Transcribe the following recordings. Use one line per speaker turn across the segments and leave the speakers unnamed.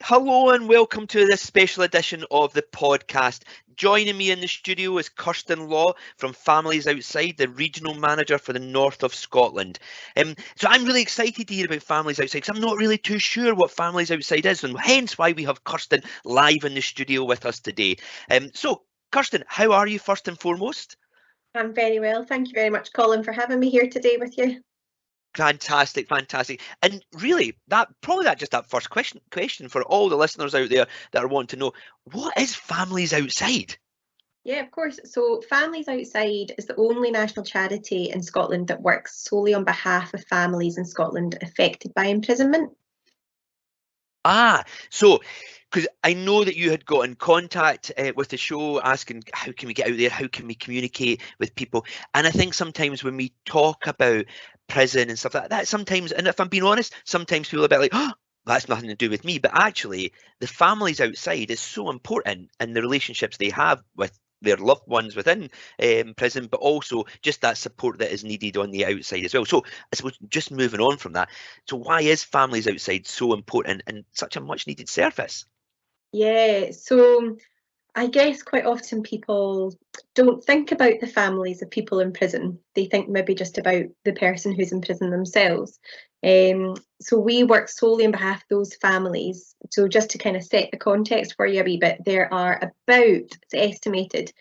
Hello and welcome to this special edition of the podcast. Joining me in the studio is Kirsten Law from Families Outside, the regional manager for the north of Scotland. So I'm really excited to hear about Families Outside because I'm not really too sure what Families Outside is, and hence why we have Kirsten live in the studio with us today. So Kirsten, how are you first and foremost?
I'm very well. Thank you very much, Colin, for having me here today with you.
Fantastic. And really, that first question for all the listeners out there that are wanting to know, what is Families Outside?
Yeah, of course. So Families Outside is the only national charity in Scotland that works solely on behalf of families in Scotland affected by imprisonment.
So because I know that you had got in contact with the show asking how can we get out there, how can we communicate with people, and I think sometimes when we talk about prison and stuff like that, sometimes, and if I'm being honest, sometimes people are a bit like, oh, that's nothing to do with me, but actually the families outside is so important in the relationships they have with their loved ones within prison, but also just that support that is needed on the outside as well. So I suppose just moving on from that, so why is Families Outside so important and such a much needed service?
Yeah, so I guess quite often people don't think about the families of people in prison. They think maybe just about the person who's in prison themselves. So we work solely on behalf of those families. So just to kind of set the context for you a wee bit, there are about, it's estimated,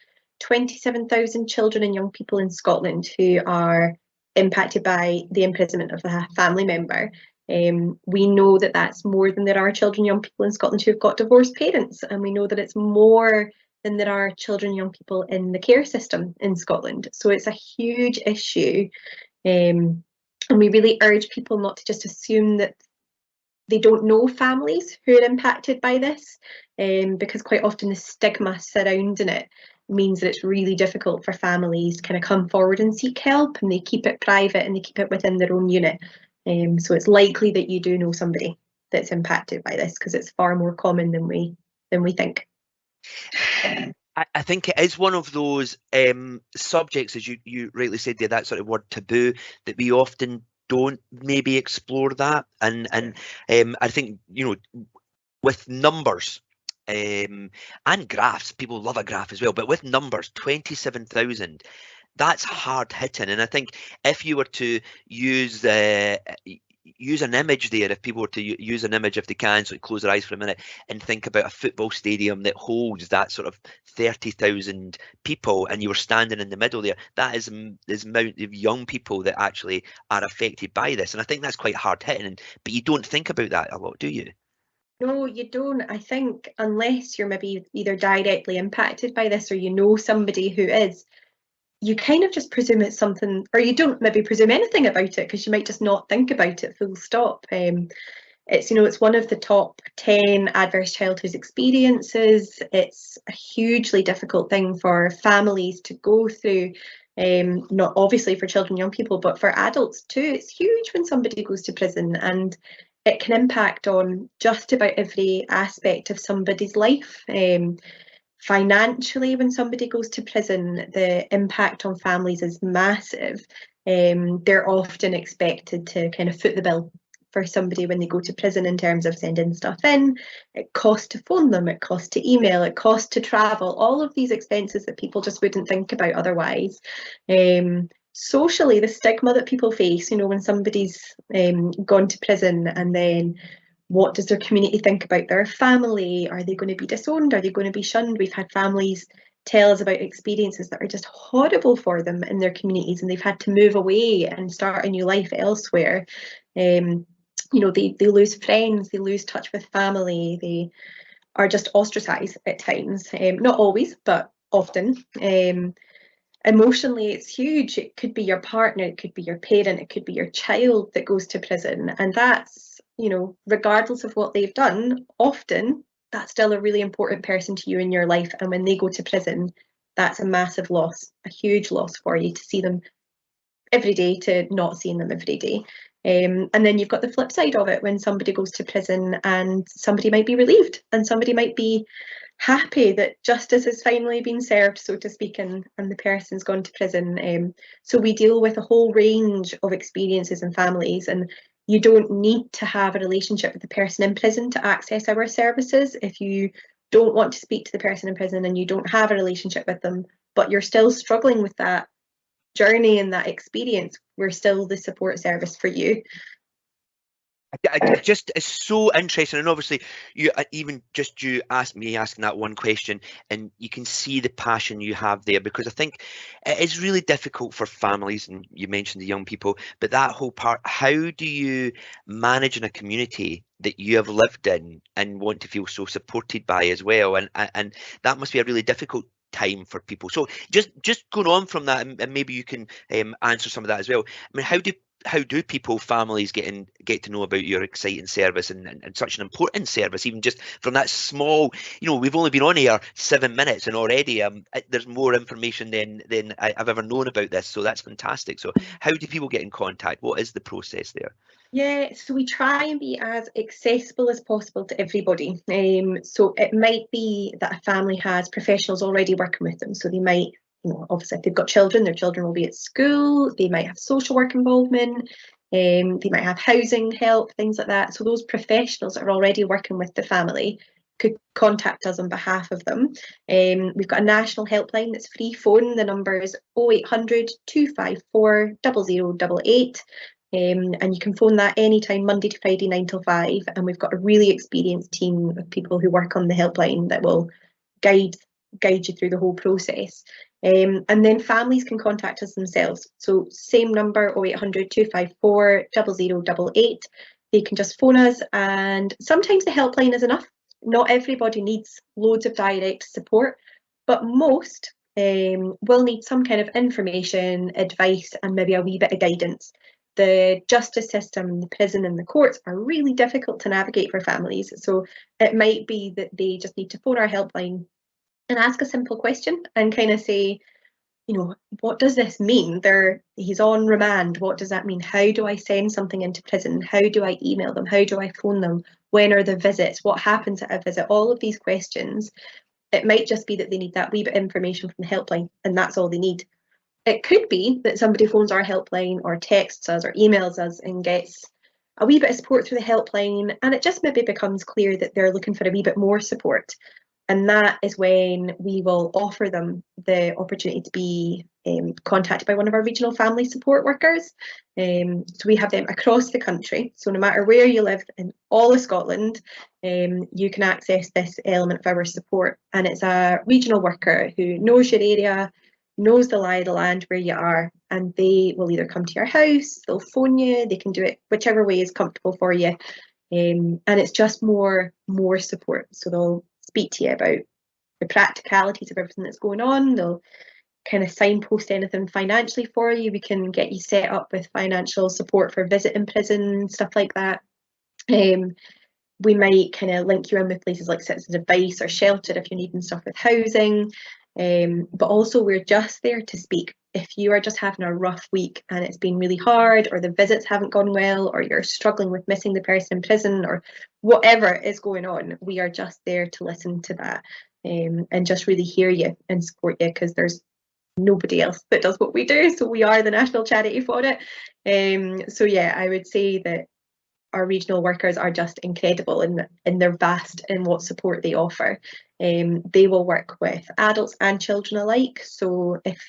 27,000 children and young people in Scotland who are impacted by the imprisonment of a family member. We know that that's more than there are children and young people in Scotland who've got divorced parents, and we know that it's more than there are children and young people in the care system in Scotland. So it's a huge issue, and we really urge people not to just assume that they don't know families who are impacted by this, because quite often the stigma surrounding it means that it's really difficult for families to kind of come forward and seek help, and they keep it private and they keep it within their own unit. So it's likely that you do know somebody that's impacted by this, because it's far more common than we think.
I think it is one of those subjects, as you rightly said there, that sort of word taboo, that we often don't maybe explore that. And I think, with numbers and graphs, people love a graph as well, but with numbers, 27,000, that's hard hitting. And I think if you were to use an image there, if people were to use an image, if they can, so close their eyes for a minute and think about a football stadium that holds that sort of 30,000 people, and you were standing in the middle there, that is the amount of young people that actually are affected by this. And I think that's quite hard hitting, but you don't think about that a lot, do you?
No, you don't. I think unless you're maybe either directly impacted by this or you know somebody who is, you kind of just presume it's something, or you don't maybe presume anything about it because you might just not think about it full stop. It's one of the top 10 adverse childhood experiences. It's a hugely difficult thing for families to go through, not obviously for children and young people, but for adults too. It's huge when somebody goes to prison, and it can impact on just about every aspect of somebody's life. Financially, when somebody goes to prison, the impact on families is massive. They're often expected to kind of foot the bill for somebody when they go to prison in terms of sending stuff in. It costs to phone them, it costs to email, it costs to travel, all of these expenses that people just wouldn't think about otherwise. Socially, the stigma that people face, when somebody's gone to prison, and then what does their community think about their family? Are they going to be disowned? Are they going to be shunned? We've had families tell us about experiences that are just horrible for them in their communities, and they've had to move away and start a new life elsewhere. They lose friends, they lose touch with family, they are just ostracised at times. Not always, but often. Emotionally, it's huge. It could be your partner, it could be your parent, it could be your child that goes to prison, and that's, regardless of what they've done, often that's still a really important person to you in your life. And when they go to prison, that's a massive loss, a huge loss for you, to see them every day to not seeing them every day. And then you've got the flip side of it, when somebody goes to prison and somebody might be relieved and somebody might be happy that justice has finally been served, so to speak, and the person's gone to prison. So we deal with a whole range of experiences and families, and you don't need to have a relationship with the person in prison to access our services. If you don't want to speak to the person in prison and you don't have a relationship with them, but you're still struggling with that journey and that experience, we're still the support service for you.
Just it's so interesting, and obviously you even just you asked me asking that one question, and you can see the passion you have there, because I think it is really difficult for families, and you mentioned the young people, but that whole part, how do you manage in a community that you have lived in and want to feel so supported by as well, and that must be a really difficult time for people. So just going on from that, and maybe you can answer some of that as well. I mean, how do people, families get to know about your exciting service and such an important service, even just from that small, we've only been on here 7 minutes and already there's more information than I've ever known about this, so that's fantastic. So how do people get in contact? What is the process there?
Yeah, so we try and be as accessible as possible to everybody. So it might be that a family has professionals already working with them. So they might, obviously if they've got children, their children will be at school, they might have social work involvement, they might have housing help, things like that. So those professionals that are already working with the family could contact us on behalf of them. We've got a national helpline that's free phone. The number is 0800 254 0088. And you can phone that anytime, Monday to Friday, 9 till 5. And we've got a really experienced team of people who work on the helpline that will guide you through the whole process. And then families can contact us themselves. So same number, 0800 254 0088. They can just phone us, and sometimes the helpline is enough. Not everybody needs loads of direct support, but most will need some kind of information, advice, and maybe a wee bit of guidance. The justice system, the prison and the courts are really difficult to navigate for families. So it might be that they just need to phone our helpline and ask a simple question and kind of say, what does this mean? He's on remand. What does that mean? How do I send something into prison? How do I email them? How do I phone them? When are the visits? What happens at a visit? All of these questions. It might just be that they need that wee bit of information from the helpline, and that's all they need. It could be that somebody phones our helpline or texts us or emails us and gets a wee bit of support through the helpline, and it just maybe becomes clear that they're looking for a wee bit more support. And that is when we will offer them the opportunity to be contacted by one of our regional family support workers. So we have them across the country. So no matter where you live in all of Scotland, you can access this element of our support. And it's a regional worker who knows your area, knows the lie of the land where you are, and they will either come to your house, they'll phone you, they can do it whichever way is comfortable for you. And it's just more support. So they'll speak to you about the practicalities of everything that's going on. They'll kind of signpost anything financially for you. We can get you set up with financial support for visit in prison, stuff like that. We might kind of link you in with places like Citizens Advice or Shelter if you're needing stuff with housing. But also we're just there to speak. If you are just having a rough week and it's been really hard, or the visits haven't gone well, or you're struggling with missing the person in prison, or whatever is going on, we are just there to listen to that and just really hear you and support you, because there's nobody else that does what we do. So we are the national charity for it. So yeah, I would say that our regional workers are just incredible in their vast in what support they offer. They will work with adults and children alike. So if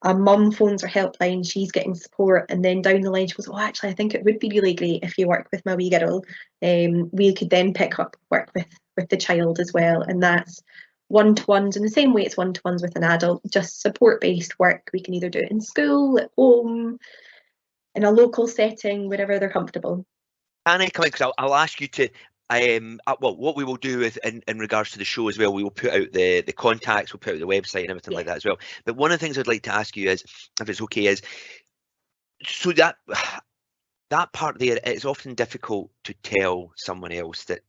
a mum phones her helpline, she's getting support, and then down the line she goes, oh, actually I think it would be really great if you work with my wee girl. We could then pick up work with the child as well, and that's one-to-ones in the same way it's one-to-ones with an adult, just support-based work. We can either do it in school, at home, in a local setting, wherever they're comfortable.
Can I come in? Because I'll ask you to, well, what we will do is in regards to the show as well, we will put out the contacts, we'll put out the website and everything like that as well. But one of the things I'd like to ask you is, if it's okay, is so that part there, it's often difficult to tell someone else that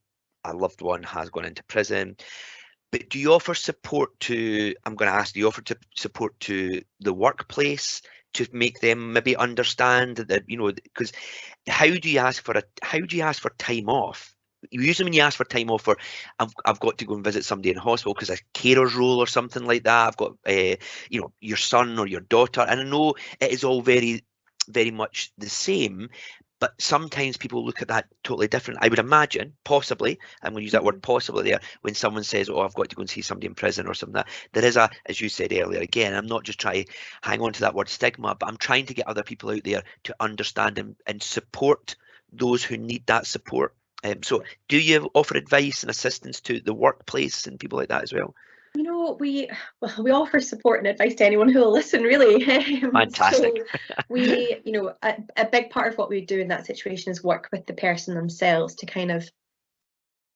a loved one has gone into prison. But do you offer support to, I'm going to ask, do you offer support to the workplace to make them maybe understand that, because how do you ask for time off? Usually when you ask for time off for, I've got to go and visit somebody in hospital because a carer's role or something like that. I've got, your son or your daughter. And I know it is all very, very much the same, But sometimes people look at that totally different. I would imagine, possibly, I'm going to use that word possibly there, when someone says, oh, I've got to go and see somebody in prison or something, that there is a, as you said earlier, again, I'm not just trying to hang on to that word stigma, but I'm trying to get other people out there to understand and support those who need that support. So do you offer advice and assistance to the workplace and people like that as well?
You know, we offer support and advice to anyone who will listen, really.
Fantastic.
So we, you know, a big part of what we do in that situation is work with the person themselves to kind of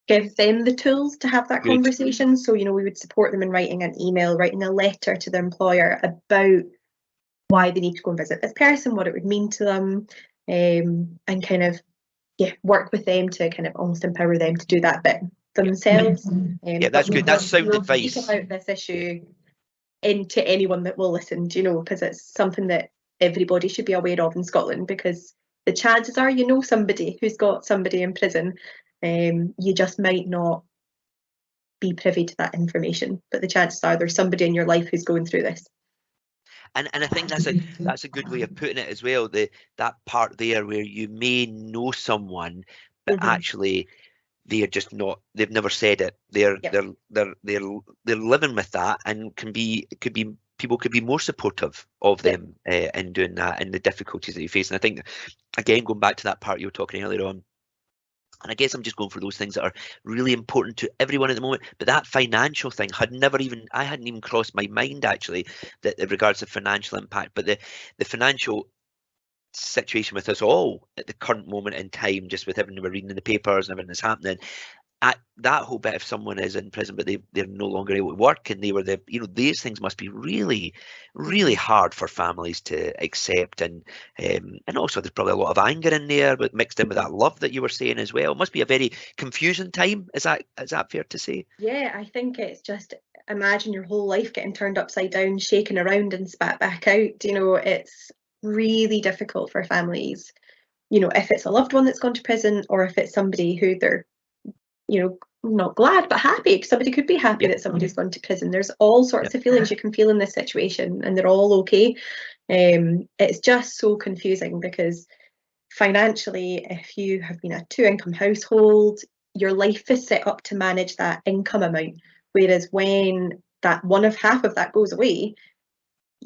give them the tools to have that
Good.
conversation. So, you know, we would support them in writing an email, writing a letter to their employer about why they need to go and visit this person, what it would mean to them, and kind of, work with them to kind of almost empower them to do that bit themselves.
That's good. That's sound advice.
Speak about this issue into anyone that will listen, you know, because it's something that everybody should be aware of in Scotland, because the chances are you know somebody who's got somebody in prison. You just might not be privy to that information, but the chances are there's somebody in your life who's going through this.
And I think that's a good way of putting it as well. That part there where you may know someone, but actually they're just not. They've never said it. They're living with that, and people could be more supportive of them in doing that and the difficulties that you face. And I think, again, going back to that part you were talking earlier on. And I guess I'm just going for those things that are really important to everyone at the moment. But that financial thing I hadn't even crossed my mind, actually, that in regards to financial impact. But the financial situation with us all at the current moment in time, just with everything we're reading in the papers and everything that's happening, at that whole bit, if someone is in prison but they're no longer able to work, and these things must be really, really hard for families to accept, and also there's probably a lot of anger in there, but mixed in with that love that you were saying as well. It must be a very confusing time. Is that fair to say?
Yeah, I think it's just, imagine your whole life getting turned upside down, shaken around and spat back out. You know, it's really difficult for families, you know, if it's a loved one that's gone to prison, or if it's somebody who they're, you know, not glad but happy. Somebody could be happy that somebody's gone to prison. There's all sorts of feelings you can feel in this situation, and they're all okay. It's just so confusing, because financially, if you have been a 2-income household, your life is set up to manage that income amount, whereas when that half of that goes away,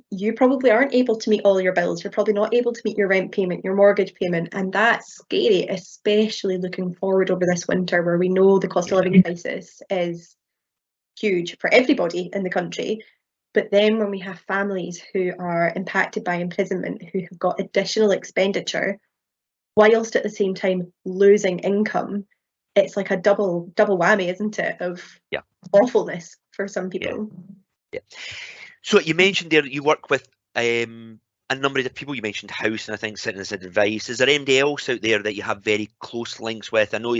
you probably aren't able to meet all your bills. You're probably not able to meet your rent payment, your mortgage payment, and that's scary, especially looking forward over this winter, where we know the cost of living crisis is huge for everybody in the country. But then when we have families who are impacted by imprisonment, who have got additional expenditure, whilst at the same time losing income, it's like a double whammy, isn't it, of awfulness for some people.
So you mentioned there that you work with a number of people. You mentioned House, and I think sitting as advice. Is there anybody else out there that you have very close links with? I know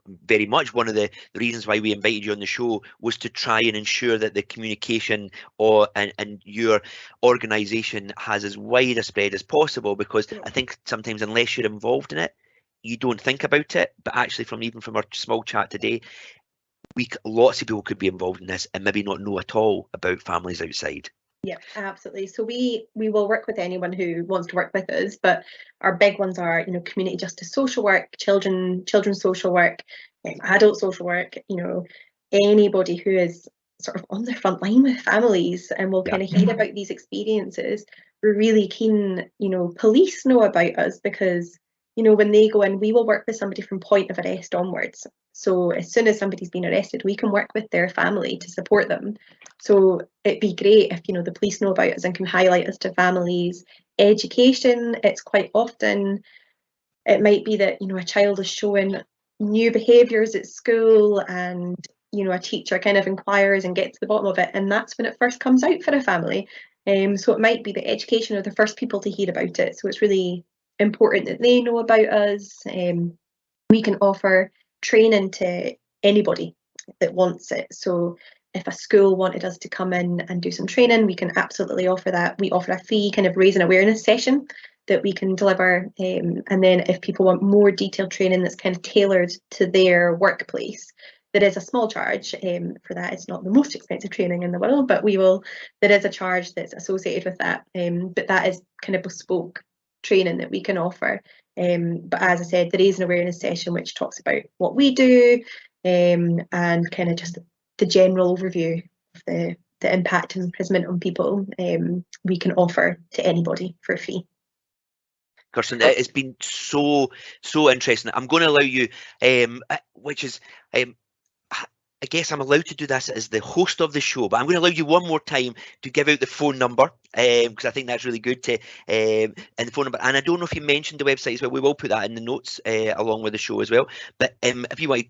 very much one of the reasons why we invited you on the show was to try and ensure that the communication and your organisation has as wide a spread as possible, because I think sometimes unless you're involved in it, you don't think about it. But actually, from our small chat today, lots of people could be involved in this and maybe not know at all about families outside.
Yeah, absolutely. So we will work with anyone who wants to work with us, but our big ones are, you know, community justice social work, children's social work, adult social work, you know, anybody who is sort of on the front line with families and will kind of hear about these experiences. We're really keen, you know, police know about us, because, you know, when they go in, we will work with somebody from point of arrest onwards. So as soon as somebody's been arrested, we can work with their family to support them. So it'd be great if, you know, the police know about us and can highlight us to families. Education, it's quite often, it might be that, you know, a child is showing new behaviours at school, and, you know, a teacher kind of inquires and gets to the bottom of it, and that's when it first comes out for a family. So it might be that education are the first people to hear about it. So it's really important that they know about us. We can offer training to anybody that wants it. So if a school wanted us to come in and do some training, we can absolutely offer that. We offer a free kind of raising awareness session that we can deliver. And then if people want more detailed training that's kind of tailored to their workplace, there is a small charge for that. It's not the most expensive training in the world, but there is a charge that's associated with that. But that is kind of bespoke training that we can offer. But as I said, there is an awareness session which talks about what we do, and kind of just the general overview of the impact of imprisonment on people we can offer to anybody for free.
Kirsten, it's been so interesting. I'm going to allow you, which is, I guess I'm allowed to do this as the host of the show, but I'm going to allow you one more time to give out the phone number, because I think that's really good to, and the phone number. And I don't know if you mentioned the website as well. We will put that in the notes along with the show as well. But if you want to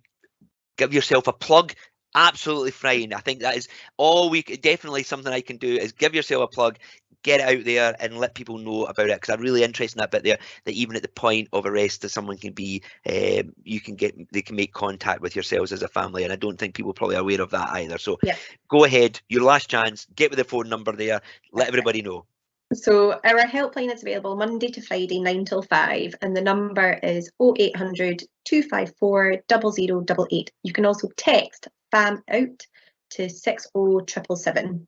give yourself a plug, absolutely fine. I think that is all definitely something I can do is give yourself a plug, get it out there and let people know about it, because I'm really interested in that bit there, that even at the point of arrest, that someone can be, they can make contact with yourselves as a family, and I don't think people are probably aware of that either. So yeah, go ahead, your last chance, get with the phone number there, let everybody know.
So our helpline is available Monday to Friday 9 till 5, and the number is 0800 254 0088. You can also text FAM out to 60777.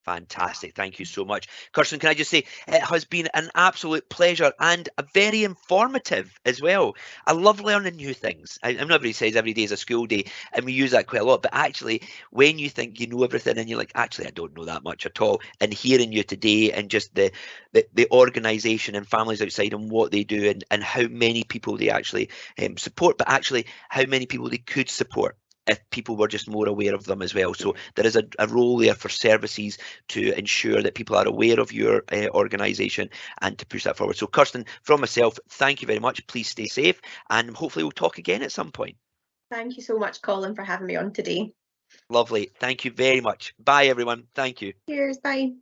Fantastic. Thank you so much. Kirsten, can I just say, it has been an absolute pleasure and a very informative as well. I love learning new things. I know everybody says every day is a school day, and we use that quite a lot, but actually when you think you know everything and you're like, actually, I don't know that much at all, and hearing you today and just the organisation and families outside and what they do, and how many people they actually support, but actually how many people they could support if people were just more aware of them as well. So there is a role there for services to ensure that people are aware of your organisation and to push that forward. So Kirsten, from myself, thank you very much. Please stay safe, and hopefully we'll talk again at some point.
Thank you so much, Colin, for having me on today.
Lovely. Thank you very much. Bye, everyone. Thank you.
Cheers. Bye.